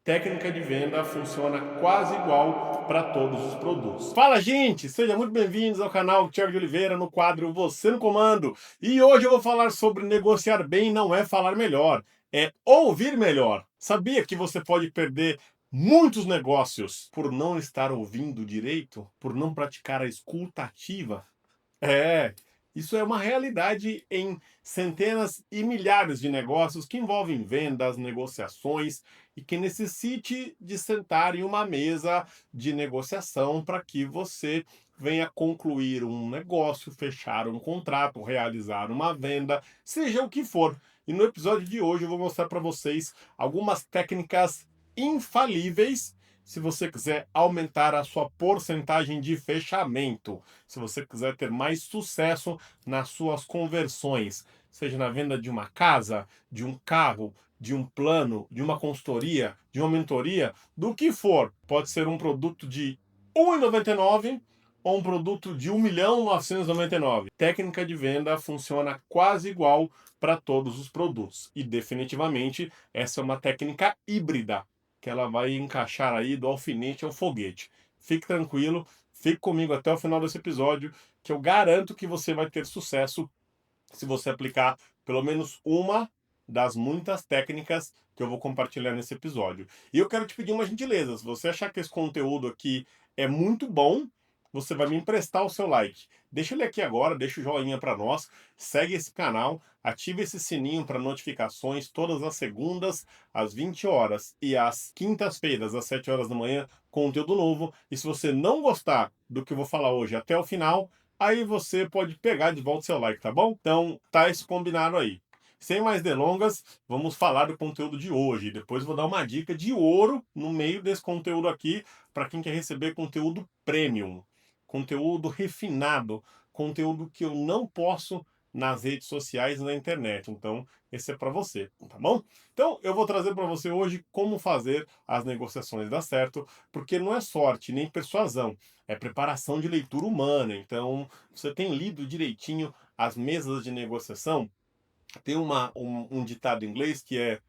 Técnica de venda funciona quase igual para todos os produtos. Fala, gente! Sejam muito bem-vindos ao canal Thiago de Oliveira no quadro Você no Comando. E hoje eu vou falar sobre negociar bem não é falar melhor, é ouvir melhor. Sabia que você pode perder muitos negócios por não estar ouvindo direito, por não praticar a escuta ativa? É, isso é uma realidade em centenas e milhares de negócios que envolvem vendas, negociações e que necessite de sentar em uma mesa de negociação para que você venha concluir um negócio, fechar um contrato, realizar uma venda, seja o que for. E no episódio de hoje eu vou mostrar para vocês algumas técnicas infalíveis se você quiser aumentar a sua porcentagem de fechamento, se você quiser ter mais sucesso nas suas conversões, seja na venda de uma casa, de um carro, de um plano, de uma consultoria, de uma mentoria, do que for. Pode ser um produto de R$ 1,99 ou um produto de 1.999.000. Técnica de venda funciona quase igual para todos os produtos. E definitivamente essa é uma técnica híbrida, que ela vai encaixar aí do alfinete ao foguete. Fique tranquilo, fique comigo até o final desse episódio, que eu garanto que você vai ter sucesso se você aplicar pelo menos uma das muitas técnicas que eu vou compartilhar nesse episódio. E eu quero te pedir uma gentileza: se você achar que esse conteúdo aqui é muito bom, você vai me emprestar o seu like. Deixa ele aqui agora, deixa o joinha para nós, segue esse canal, ative esse sininho para notificações todas as segundas às 20 horas e às quintas-feiras às 7 horas da manhã, conteúdo novo. E se você não gostar do que eu vou falar hoje até o final, aí você pode pegar de volta seu like, tá bom? Então, tá esse combinado aí. Sem mais delongas, vamos falar do conteúdo de hoje. Depois vou dar uma dica de ouro no meio desse conteúdo aqui para quem quer receber conteúdo premium, conteúdo refinado, conteúdo que eu não posso nas redes sociais e na internet. Então, esse é para você, tá bom? Então, eu vou trazer para você hoje como fazer as negociações dar certo, porque não é sorte nem persuasão, é preparação de leitura humana. Então, você tem lido direitinho as mesas de negociação? Tem um ditado em inglês que é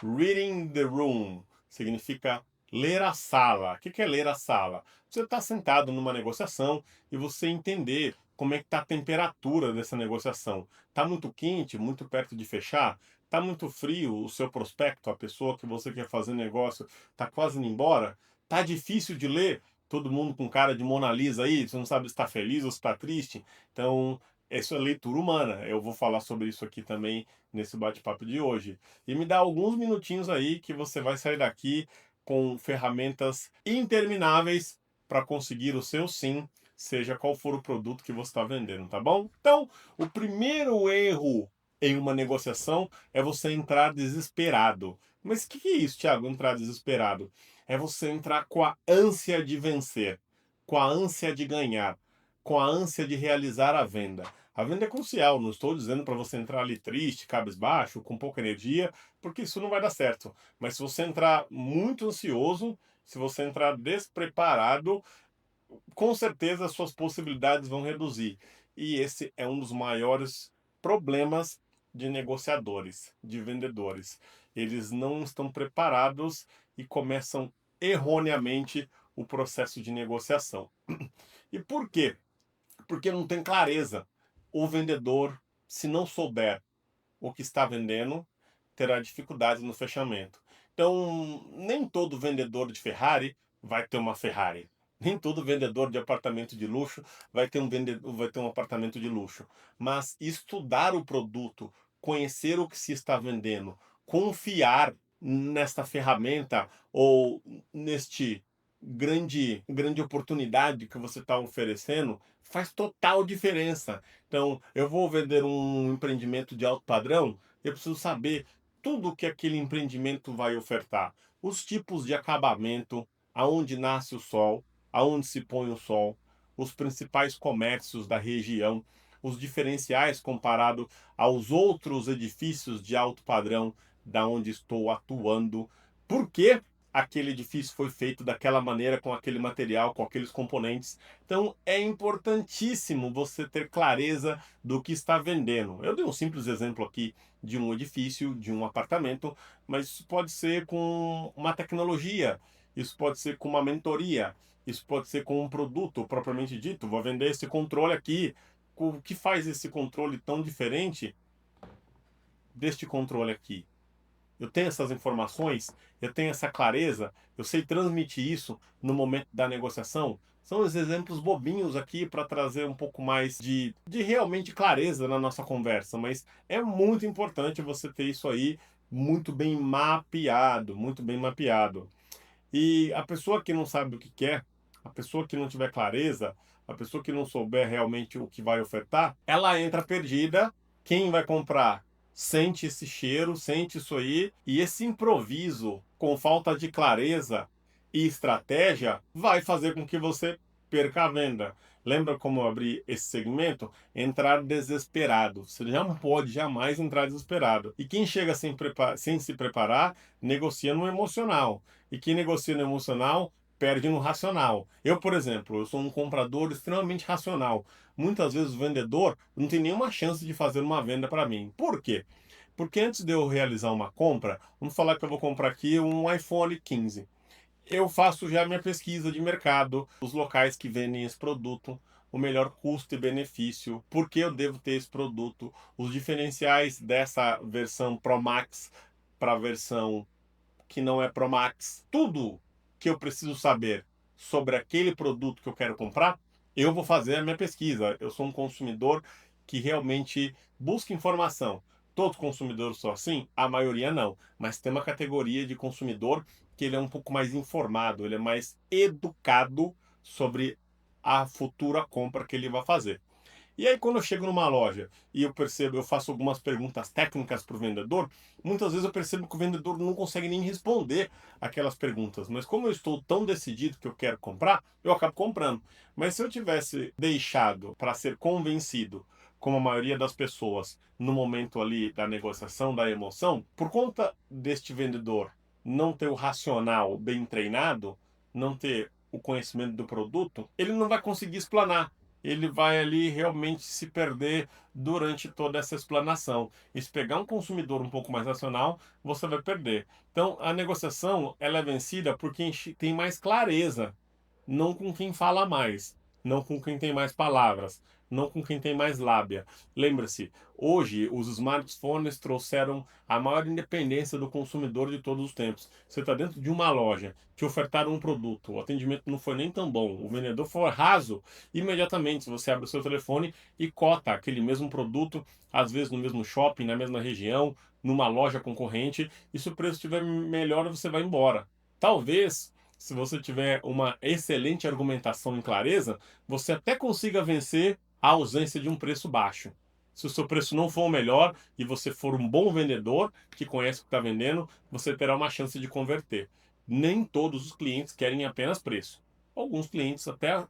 reading the room, significa ler a sala. O que é ler a sala? Você está sentado numa negociação e você entender como é que está a temperatura dessa negociação. Está muito quente, muito perto de fechar? Está muito frio o seu prospecto, a pessoa que você quer fazer negócio, está quase indo embora? Está difícil de ler? Todo mundo com cara de Mona Lisa aí, você não sabe se está feliz ou se está triste. Então, isso é leitura humana. Eu vou falar sobre isso aqui também nesse bate-papo de hoje. E me dá alguns minutinhos aí que você vai sair daqui com ferramentas intermináveis para conseguir o seu sim, seja qual for o produto que você está vendendo, tá bom? Então, o primeiro erro em uma negociação é você entrar desesperado. Mas o que é isso, Thiago, entrar desesperado? É você entrar com a ânsia de vencer, com a ânsia de ganhar, com a ânsia de realizar a venda. A venda é crucial, não estou dizendo para você entrar ali triste, cabisbaixo, com pouca energia, porque isso não vai dar certo. Mas se você entrar muito ansioso, se você entrar despreparado, com certeza as suas possibilidades vão reduzir. E esse é um dos maiores problemas de negociadores, de vendedores. Eles não estão preparados e começam erroneamente o processo de negociação. E por quê? Porque não tem clareza. O vendedor, se não souber o que está vendendo, terá dificuldades no fechamento. Então, nem todo vendedor de Ferrari vai ter uma Ferrari. Nem todo vendedor de apartamento de luxo vai ter um apartamento de luxo. Mas estudar o produto, conhecer o que se está vendendo, confiar nesta ferramenta ou neste grande oportunidade que você está oferecendo, faz total diferença. Então, eu vou vender um empreendimento de alto padrão, eu preciso saber tudo o que aquele empreendimento vai ofertar. Os tipos de acabamento, aonde nasce o sol, aonde se põe o sol, os principais comércios da região, os diferenciais comparado aos outros edifícios de alto padrão da onde estou atuando. Por quê? aquele edifício foi feito daquela maneira, com aquele material, com aqueles componentes. Então é importantíssimo você ter clareza do que está vendendo. Eu dei um simples exemplo aqui de um edifício, de um apartamento, mas isso pode ser com uma tecnologia, isso pode ser com uma mentoria, isso pode ser com um produto propriamente dito. Vou vender esse controle aqui. O que faz esse controle tão diferente deste controle aqui? Eu tenho essas informações, eu tenho essa clareza, eu sei transmitir isso no momento da negociação. São os exemplos bobinhos aqui para trazer um pouco mais de realmente clareza na nossa conversa, mas é muito importante você ter isso aí muito bem mapeado, muito bem mapeado. E a pessoa que não sabe o que quer, a pessoa que não tiver clareza, a pessoa que não souber realmente o que vai ofertar, ela entra perdida. Quem vai comprar sente esse cheiro, sente isso aí, e esse improviso com falta de clareza e estratégia vai fazer com que você perca a venda. Lembra como eu abri esse segmento? Entrar desesperado. Você não pode jamais entrar desesperado. E quem chega sem se preparar, negocia no emocional. E quem negocia no emocional perde no racional. Eu, por exemplo, eu sou um comprador extremamente racional. Muitas vezes o vendedor não tem nenhuma chance de fazer uma venda para mim. Por quê? Porque antes de eu realizar uma compra, vamos falar que eu vou comprar aqui um iPhone 15. Eu faço já minha pesquisa de mercado, os locais que vendem esse produto, o melhor custo e benefício, por que eu devo ter esse produto, os diferenciais dessa versão Pro Max para a versão que não é Pro Max, tudo que eu preciso saber sobre aquele produto que eu quero comprar, eu vou fazer a minha pesquisa. Eu sou um consumidor que realmente busca informação. Todos os consumidores são assim? A maioria não. Mas tem uma categoria de consumidor que ele é um pouco mais informado, ele é mais educado sobre a futura compra que ele vai fazer. E aí, quando eu chego numa loja e eu percebo, eu faço algumas perguntas técnicas para o vendedor, muitas vezes eu percebo que o vendedor não consegue nem responder aquelas perguntas. Mas como eu estou tão decidido que eu quero comprar, eu acabo comprando. Mas se eu tivesse deixado para ser convencido, como a maioria das pessoas, no momento ali da negociação, da emoção, por conta deste vendedor não ter o racional bem treinado, não ter o conhecimento do produto, ele não vai conseguir explanar, ele vai ali realmente se perder durante toda essa explanação. E se pegar um consumidor um pouco mais racional, você vai perder. Então, a negociação ela é vencida por quem tem mais clareza, não com quem fala mais, não com quem tem mais palavras, não com quem tem mais lábia. Lembra-se, hoje os smartphones trouxeram a maior independência do consumidor de todos os tempos. Você está dentro de uma loja, te ofertaram um produto, o atendimento não foi nem tão bom, o vendedor foi raso, imediatamente você abre o seu telefone e cota aquele mesmo produto, às vezes no mesmo shopping, na mesma região, numa loja concorrente, e se o preço estiver melhor, você vai embora. Talvez, se você tiver uma excelente argumentação em clareza, você até consiga vencer a ausência de um preço baixo. Se o seu preço não for o melhor e você for um bom vendedor que conhece o que está vendendo, você terá uma chance de converter. Nem todos os clientes querem apenas preço. Alguns clientes até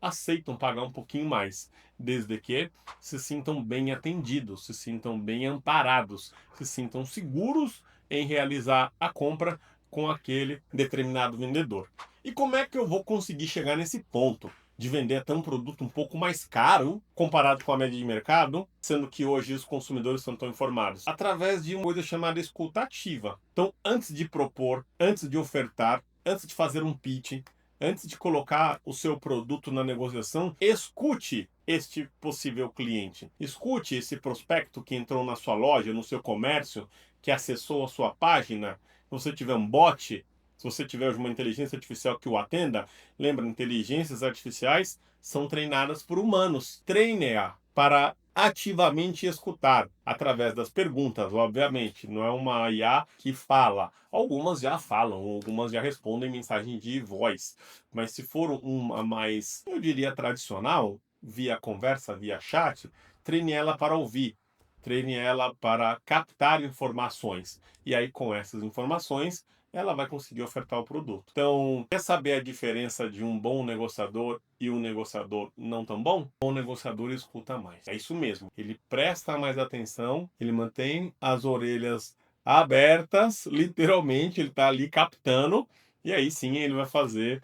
aceitam pagar um pouquinho mais, desde que se sintam bem atendidos, se sintam bem amparados, se sintam seguros em realizar a compra com aquele determinado vendedor. E como é que eu vou conseguir chegar nesse ponto de vender até um produto um pouco mais caro comparado com a média de mercado, sendo que hoje os consumidores estão tão informados? Através de uma coisa chamada escuta ativa. Então, antes de propor, antes de ofertar, antes de fazer um pitch, antes de colocar o seu produto na negociação, escute este possível cliente. Escute esse prospecto que entrou na sua loja, no seu comércio, que acessou a sua página. Se você tiver um bot, se você tiver uma inteligência artificial que o atenda, lembra, inteligências artificiais são treinadas por humanos. Treine-a para ativamente escutar, através das perguntas, obviamente. Não é uma IA que fala. Algumas já falam, algumas já respondem mensagem de voz. Mas se for uma mais, eu diria, tradicional, via conversa, via chat, treine ela para ouvir. Treine ela para captar informações. E aí, com essas informações, ela vai conseguir ofertar o produto. Então, quer saber a diferença de um bom negociador e um negociador não tão bom? Um bom negociador escuta mais. É isso mesmo. Ele presta mais atenção, ele mantém as orelhas abertas, literalmente, ele está ali captando, e aí sim ele vai fazer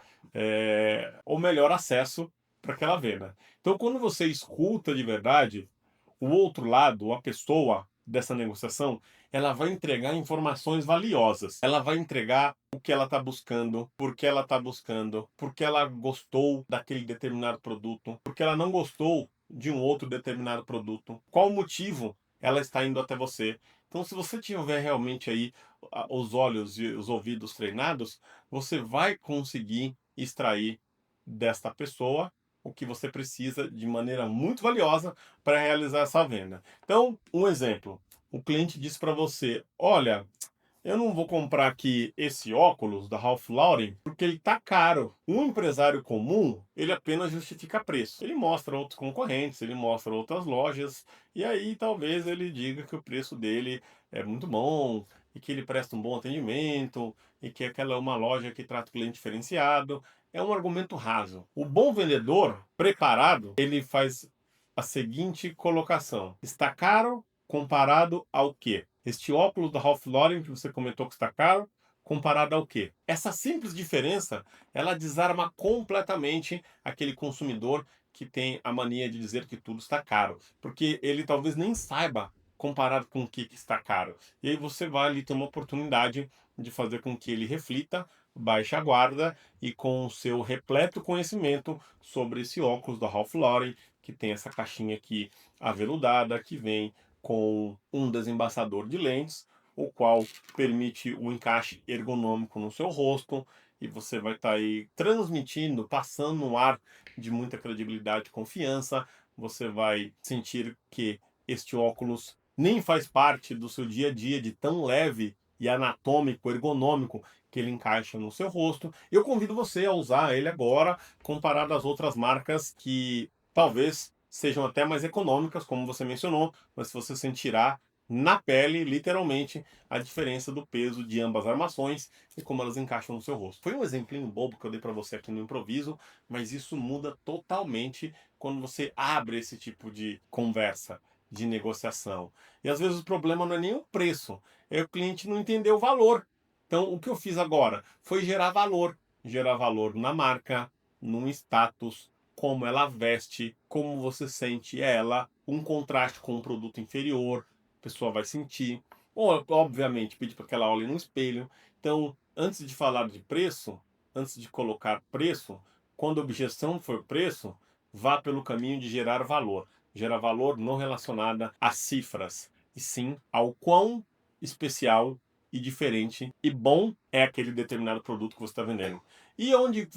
o melhor acesso para aquela venda. Então, quando você escuta de verdade, o outro lado, a pessoa dessa negociação, ela vai entregar informações valiosas. Ela vai entregar o que ela está buscando, por que ela está buscando, porque ela gostou daquele determinado produto, porque ela não gostou de um outro determinado produto, qual o motivo ela está indo até você. Então, se você tiver realmente aí os olhos e os ouvidos treinados, você vai conseguir extrair desta pessoa o que você precisa de maneira muito valiosa para realizar essa venda. Então, um exemplo: o cliente disse para você: olha, eu não vou comprar aqui esse óculos da Ralph Lauren porque ele tá caro. Um empresário comum, ele apenas justifica preço. Ele mostra outros concorrentes, ele mostra outras lojas, e aí talvez ele diga que o preço dele é muito bom, e que ele presta um bom atendimento, e que aquela é uma loja que trata o cliente diferenciado. É um argumento raso. O bom vendedor, preparado, ele faz a seguinte colocação: está caro comparado ao quê? Este óculos da Ralph Lauren que você comentou que está caro, comparado ao quê? Essa simples diferença, ela desarma completamente aquele consumidor que tem a mania de dizer que tudo está caro, porque ele talvez nem saiba comparado com o que está caro. E aí você vai ali ter uma oportunidade de fazer com que ele reflita, baixe a guarda e com o seu repleto conhecimento sobre esse óculos da Ralph Lauren, que tem essa caixinha aqui aveludada, que vem com um desembaçador de lentes, o qual permite o encaixe ergonômico no seu rosto, e você vai estar aí transmitindo, passando um ar de muita credibilidade e confiança. Você vai sentir que este óculos nem faz parte do seu dia a dia de tão leve e anatômico, ergonômico que ele encaixa no seu rosto. Eu convido você a usar ele agora, comparado às outras marcas que talvez sejam até mais econômicas, como você mencionou, mas se você sentirá na pele, literalmente, a diferença do peso de ambas armações e como elas encaixam no seu rosto. Foi um exemplinho bobo que eu dei para você aqui no improviso, mas isso muda totalmente quando você abre esse tipo de conversa, de negociação. E às vezes o problema não é nem o preço, é o cliente não entender o valor. Então, o que eu fiz agora foi gerar valor na marca, num status, como ela veste, como você sente ela, um contraste com um produto inferior, a pessoa vai sentir. Ou, obviamente, pedir para que ela olhe no espelho. Então, antes de falar de preço, antes de colocar preço, quando a objeção for preço, vá pelo caminho de gerar valor. Gerar valor não relacionada a cifras, e sim ao quão especial e diferente e bom é aquele determinado produto que você está vendendo. E onde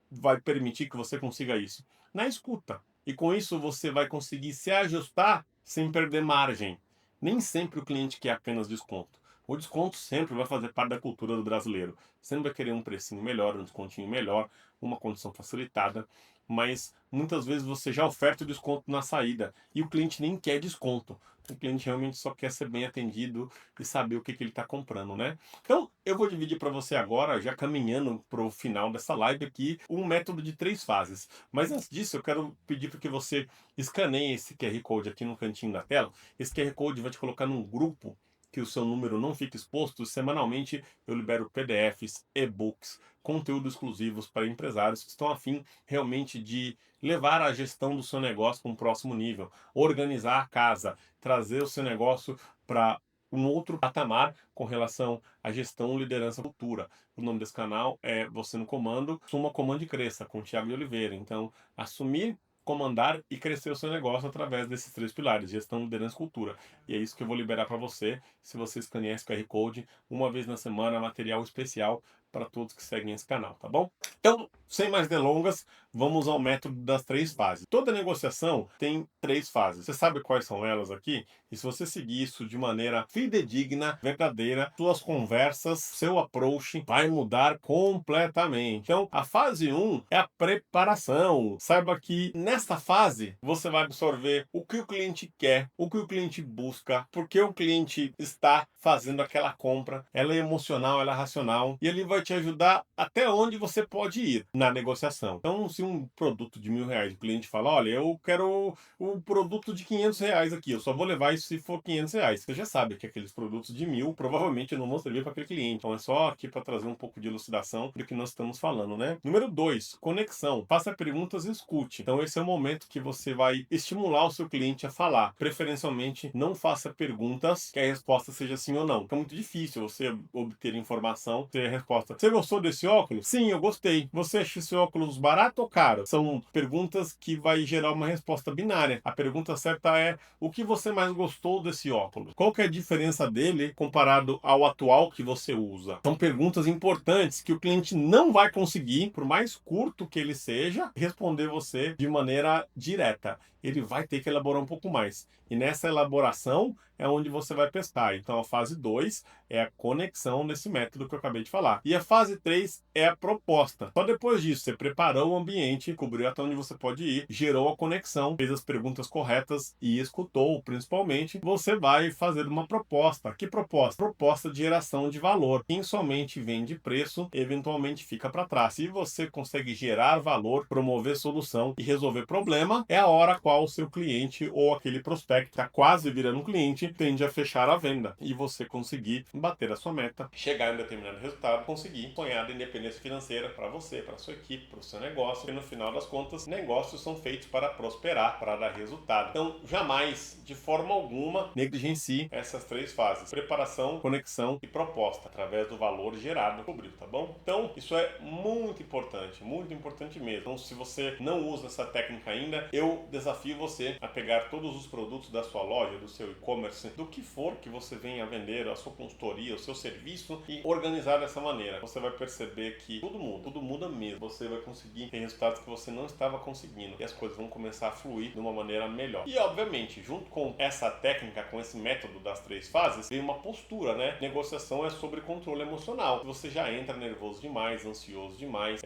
vai permitir que você consiga isso? Na escuta. E com isso você vai conseguir se ajustar sem perder margem. Nem sempre o cliente quer apenas desconto. O desconto sempre vai fazer parte da cultura do brasileiro. Sempre vai querer um precinho melhor, um descontinho melhor, uma condição facilitada, mas muitas vezes você já oferta o desconto na saída e o cliente nem quer desconto. O cliente realmente só quer ser bem atendido e saber o que, que ele está comprando, né? Então, eu vou dividir para você agora, já caminhando para o final dessa live aqui, um método de 3 fases. Mas antes disso, eu quero pedir para que você escaneie esse QR Code aqui no cantinho da tela. Esse QR Code vai te colocar num grupo que o seu número não fique exposto. Semanalmente eu libero PDFs, e-books, conteúdo exclusivos para empresários que estão a fim realmente de levar a gestão do seu negócio para um próximo nível, organizar a casa, trazer o seu negócio para um outro patamar com relação à gestão, liderança, cultura. O nome desse canal é Você no Comando, Suma, Comando e Cresça, com Thiago de Oliveira. Então, assumir, comandar e crescer o seu negócio através desses 3 pilares: gestão, liderança e cultura. E é isso que eu vou liberar para você, se você escanear esse QR Code, uma vez na semana, material especial para todos que seguem esse canal, tá bom? Então, sem mais delongas, vamos ao método das 3 fases. Toda negociação tem 3 fases. Você sabe quais são elas aqui? E se você seguir isso de maneira fidedigna, verdadeira, suas conversas, seu approach vai mudar completamente. Então, a fase 1 é a preparação. Saiba que nesta fase você vai absorver o que o cliente quer, o que o cliente busca, porque o cliente está fazendo aquela compra. Ela é emocional, ela é racional, e ele vai vai te ajudar até onde você pode ir na negociação. Então, se um produto de R$ 1.000, o cliente fala, olha, eu quero o produto de R$ 500 aqui, eu só vou levar isso se for R$ 500. Você já sabe que aqueles produtos de 1.000 provavelmente não vão servir para aquele cliente. Então, é só aqui para trazer um pouco de elucidação do que nós estamos falando, né? Número 2, conexão. Faça perguntas e escute. Então, esse é o momento que você vai estimular o seu cliente a falar. Preferencialmente, não faça perguntas que a resposta seja sim ou não. Fica muito difícil você obter informação, ter a resposta. Você gostou desse óculos? Sim, eu gostei. Você acha esse óculos barato ou caro? São perguntas que vai gerar uma resposta binária. A pergunta certa é: o que você mais gostou desse óculos? Qual que é a diferença dele comparado ao atual que você usa? São perguntas importantes que o cliente não vai conseguir, por mais curto que ele seja, responder você de maneira direta. Ele vai ter que elaborar um pouco mais. E nessa elaboração é onde você vai pescar. Então a fase 2 é a conexão nesse método que eu acabei de falar. E a fase 3 é a proposta. Só depois disso, você preparou o ambiente, cobriu até onde você pode ir, gerou a conexão, fez as perguntas corretas e escutou, principalmente, você vai fazer uma proposta. Que proposta? Proposta de geração de valor. Quem somente vende preço, eventualmente fica para trás. Se você consegue gerar valor, promover solução e resolver problema, é a hora qual o seu cliente ou aquele prospecto que está quase virando um cliente tende a fechar a venda e você conseguir bater a sua meta, chegar em determinado resultado, conseguir sonhar da independência financeira para você, para sua equipe, para o seu negócio. E no final das contas, negócios são feitos para prosperar, para dar resultado. Então, jamais, de forma alguma, negligencie essas 3 fases: preparação, conexão e proposta, através do valor gerado, cobriu, tá bom? Então, isso é muito importante mesmo. Então, se você não usa essa técnica ainda, eu desafio você a pegar todos os produtos da sua loja, do seu e-commerce, do que for que você venha a vender, a sua consultoria, o seu serviço, e organizar dessa maneira. Você vai perceber que tudo muda mesmo. Você vai conseguir ter resultados que você não estava conseguindo e as coisas vão começar a fluir de uma maneira melhor. E obviamente, junto com essa técnica, com esse método das 3 fases, vem uma postura, né? Negociação é sobre controle emocional. Se você já entra nervoso demais, ansioso demais,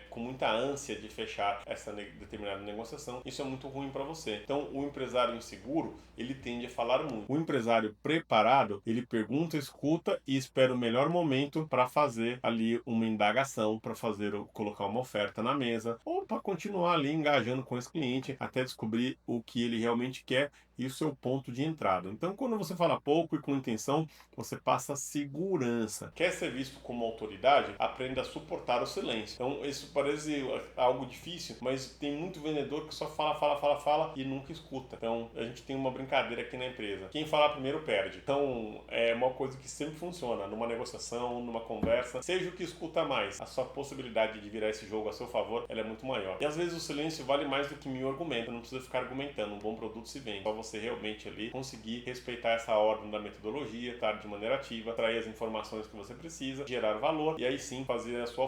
com muita ânsia de fechar essa determinada negociação, isso é muito ruim para você. Então, o empresário inseguro, ele tende a falar muito. O empresário preparado, ele pergunta, escuta e espera o melhor momento para fazer ali uma indagação, para colocar uma oferta na mesa ou para continuar ali engajando com esse cliente até descobrir o que ele realmente quer e o seu ponto de entrada. Então, quando você fala pouco e com intenção, você passa segurança. Quer ser visto como autoridade? Aprenda a suportar o silêncio. Então, isso parece algo difícil, mas tem muito vendedor que só fala e nunca escuta. Então, a gente tem uma brincadeira aqui na empresa: quem falar primeiro perde. Então, é uma coisa que sempre funciona numa negociação, numa conversa. Seja o que escuta mais, a sua possibilidade de virar esse jogo a seu favor, ela é muito maior. E às vezes o silêncio vale mais do que 1000 argumentos. Não precisa ficar argumentando. Um bom produto se vende. Só você realmente ali conseguir respeitar essa ordem da metodologia, estar de maneira ativa, trazer as informações que você precisa, gerar valor e aí sim fazer a sua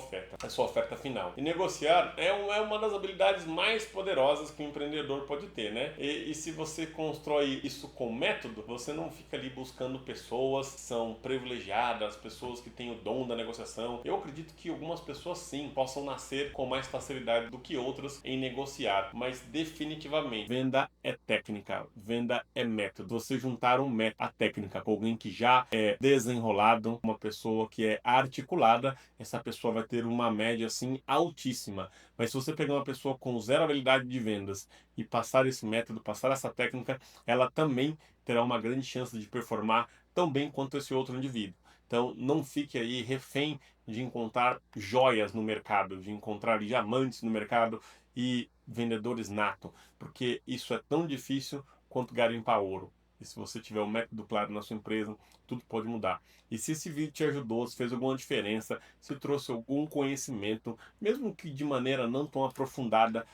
oferta final. E negociar é uma das habilidades mais poderosas que o empreendedor pode ter, né? E se você constrói isso com método, você não fica ali buscando pessoas que são privilegiadas, pessoas que têm o dom da negociação. Eu acredito que algumas pessoas sim possam nascer com mais facilidade do que outras em negociar, mas definitivamente venda é técnica, venda é método. Você juntar um método, a técnica, com alguém que já é desenrolado, uma pessoa que é articulada, essa pessoa vai ter uma média assim altíssima. Mas se você pegar uma pessoa com zero habilidade de vendas e passar esse método, passar essa técnica, ela também terá uma grande chance de performar tão bem quanto esse outro indivíduo. Então, não fique aí refém de encontrar joias no mercado, de encontrar diamantes no mercado e vendedores nato, porque isso é tão difícil quanto garimpar ouro. E se você tiver um método claro na sua empresa, tudo pode mudar. E se esse vídeo te ajudou, se fez alguma diferença, se trouxe algum conhecimento, mesmo que de maneira não tão aprofundada,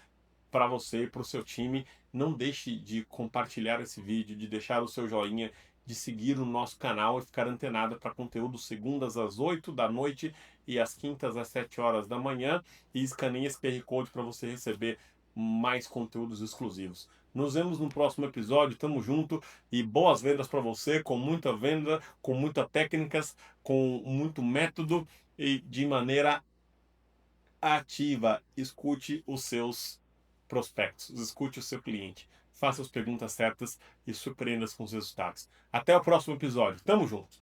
para você e para o seu time, não deixe de compartilhar esse vídeo, de deixar o seu joinha, de seguir o nosso canal e ficar antenado para conteúdo segundas às 8 da noite e às quintas às 7 horas da manhã. E escaneie esse QR Code para você receber mais conteúdos exclusivos. Nos vemos no próximo episódio, tamo junto e boas vendas para você, com muita venda, com muitas técnicas, com muito método e de maneira ativa. Escute os seus prospectos, escute o seu cliente, faça as perguntas certas e surpreenda-se com os resultados. Até o próximo episódio. Tamo junto!